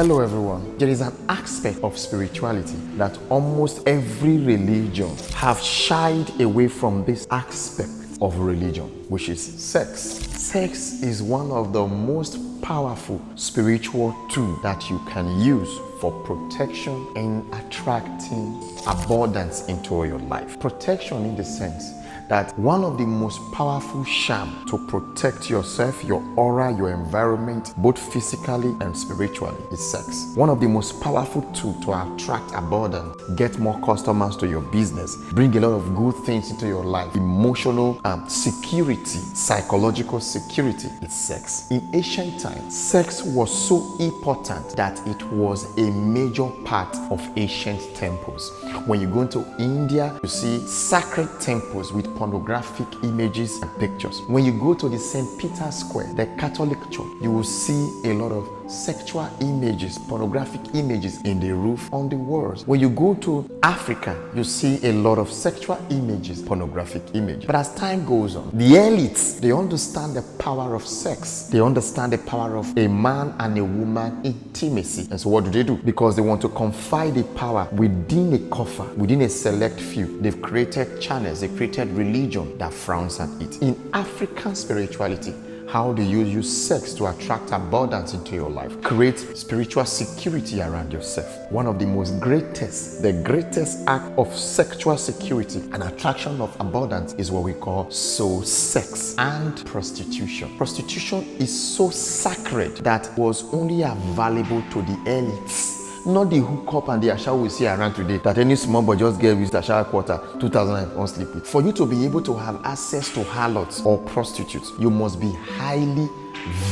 Hello everyone. There is an aspect of spirituality that almost every religion have shied away from this aspect of religion, which is sex. Sex is one of the most powerful spiritual tools that you can use for protection and attracting abundance into your life. Protection in the sense that one of the most powerful charm to protect yourself, your aura, your environment, both physically and spiritually, is sex. One of the most powerful tools to attract abundance, get more customers to your business, bring a lot of good things into your life, emotional security, psychological security, is sex. In ancient times, sex was so important that it was a major part of ancient temples. When you go into India, you see sacred temples with pornographic images and pictures. When you go to the St. Peter's Square, the Catholic Church, you will see a lot of sexual images, pornographic images in the roof, on the walls. When you go to Africa, you see a lot of sexual images, pornographic images. But as time goes on, the elites, they understand the power of sex. They understand the power of a man and a woman intimacy. And so what do? Because they want to confide the power within a coffer, within a select few. They've created channels, they created religion that frowns at it. In African spirituality, how do you use sex to attract abundance into your life? Create spiritual security around yourself. One of the the greatest act of sexual security and attraction of abundance is what we call soul sex and prostitution. Prostitution is so sacred that was only available to the elites. Not the hookup and the asha we see around today, that any small boy just get with the asha quarter, 2,000 and won't sleep with. For you to be able to have access to harlots or prostitutes, you must be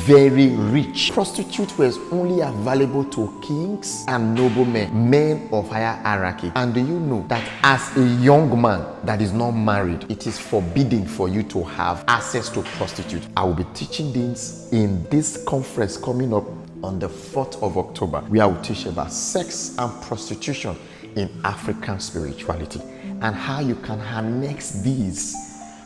very rich. Prostitutes were only available to kings and noblemen, men of higher hierarchy. And do you know that as a young man that is not married, it is forbidden for you to have access to prostitutes? I will be teaching this in this conference coming up on the 4th of October, where I will teach about sex and prostitution in African spirituality and how you can harness these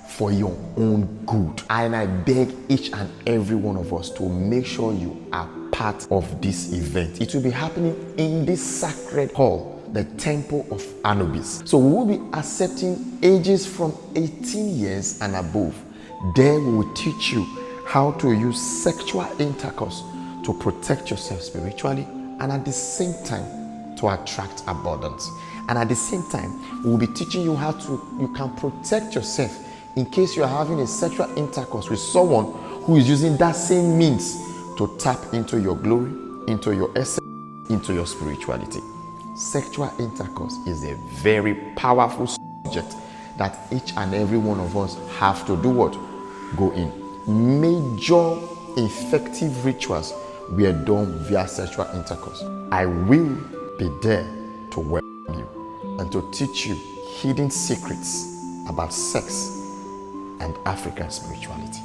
for your own good. And I beg each and every one of us to make sure you are part of this event. It will be happening in this sacred hall, the Temple of Anubis. So we will be accepting ages from 18 years and above. There we will teach you how to use sexual intercourse to protect yourself spiritually and at the same time to attract abundance. And at the same time, we'll be teaching you how you can protect yourself in case you are having a sexual intercourse with someone who is using that same means to tap into your glory, into your essence, into your spirituality. Sexual intercourse is a very powerful subject that each and every one of us have to do what? Go in. Major effective rituals were done via sexual intercourse. I will be there to welcome you and to teach you hidden secrets about sex and African spirituality.